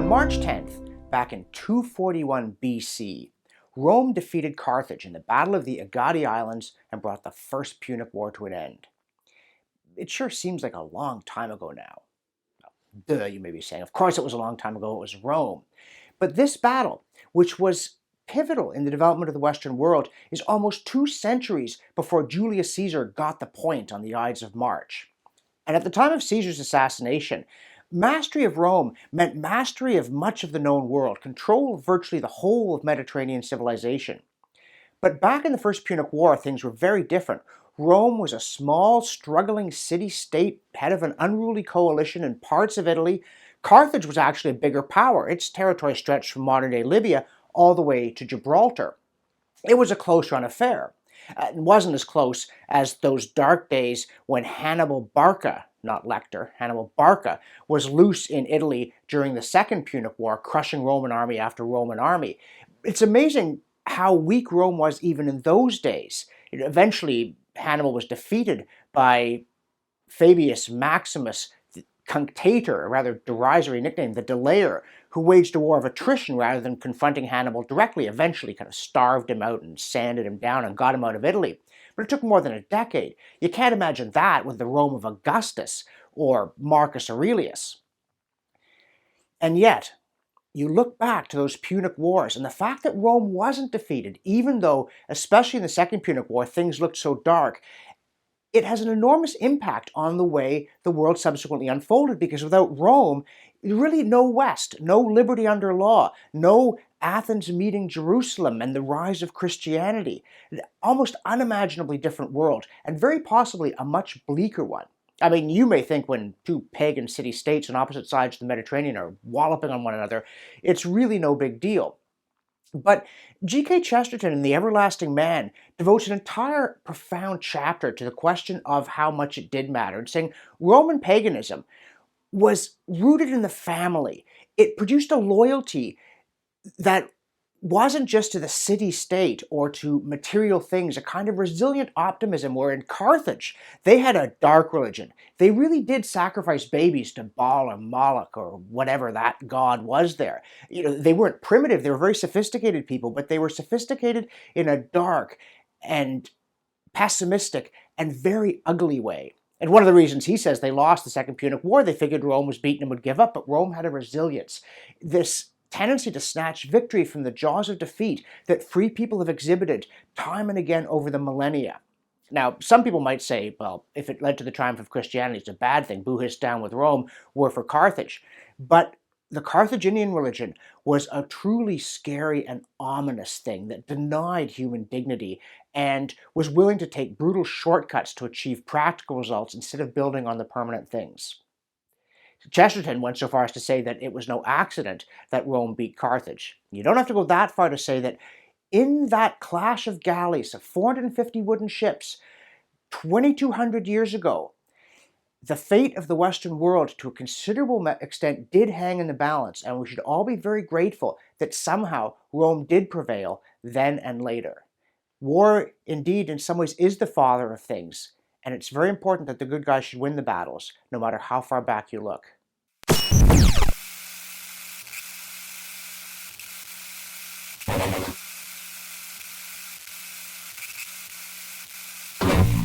On March 10th, back in 241 BC, Rome defeated Carthage in the Battle of the Egadi Islands and brought the First Punic War to an end. It sure seems like a long time ago now. Duh, you may be saying. Of course it was a long time ago, it was Rome. But this battle, which was pivotal in the development of the Western world, is almost 2 centuries before Julius Caesar got the point on the Ides of March. And at the time of Caesar's assassination, mastery of Rome meant mastery of much of the known world, control of virtually the whole of Mediterranean civilization. But back in the First Punic War, things were very different. Rome was a small, struggling city-state, head of an unruly coalition in parts of Italy. Carthage was actually a bigger power. Its territory stretched from modern-day Libya all the way to Gibraltar. It was a close-run affair. It wasn't as close as those dark days when Hannibal Barca, not Lecter, Hannibal Barca, was loose in Italy during the Second Punic War, crushing Roman army after Roman army. It's amazing how weak Rome was even in those days. Eventually, Hannibal was defeated by Fabius Maximus, the Cunctator, a rather derisory nickname, the Delayer, who waged a war of attrition rather than confronting Hannibal directly, eventually kind of starved him out and sanded him down and got him out of Italy. But it took more than a decade. You can't imagine that with the Rome of Augustus or Marcus Aurelius. And yet, you look back to those Punic Wars, and the fact that Rome wasn't defeated, even though, especially in the Second Punic War, things looked so dark, it has an enormous impact on the way the world subsequently unfolded, because without Rome, really no West, no liberty under law, no Athens meeting Jerusalem and the rise of Christianity. An almost unimaginably different world, and very possibly a much bleaker one. I mean, you may think when 2 pagan city-states on opposite sides of the Mediterranean are walloping on one another, it's really no big deal. But G.K. Chesterton in The Everlasting Man devotes an entire profound chapter to the question of how much it did matter, saying Roman paganism was rooted in the family. It produced a loyalty that wasn't just to the city-state or to material things, a kind of resilient optimism where in Carthage, they had a dark religion. They really did sacrifice babies to Baal or Moloch or whatever that god was there. They weren't primitive, they were very sophisticated people, but they were sophisticated in a dark and pessimistic and very ugly way. And one of the reasons he says they lost the Second Punic War, they figured Rome was beaten and would give up, but Rome had a resilience. This tendency to snatch victory from the jaws of defeat that free people have exhibited time and again over the millennia. Now, some people might say, well, if it led to the triumph of Christianity, it's a bad thing. Boo hiss down with Rome, war for Carthage. But the Carthaginian religion was a truly scary and ominous thing that denied human dignity and was willing to take brutal shortcuts to achieve practical results instead of building on the permanent things. Chesterton went so far as to say that it was no accident that Rome beat Carthage. You don't have to go that far to say that in that clash of galleys of 450 wooden ships 2,200 years ago, the fate of the Western world to a considerable extent did hang in the balance, and we should all be very grateful that somehow Rome did prevail then and later. War, indeed, in some ways is the father of things, and it's very important that the good guys should win the battles, no matter how far back you look.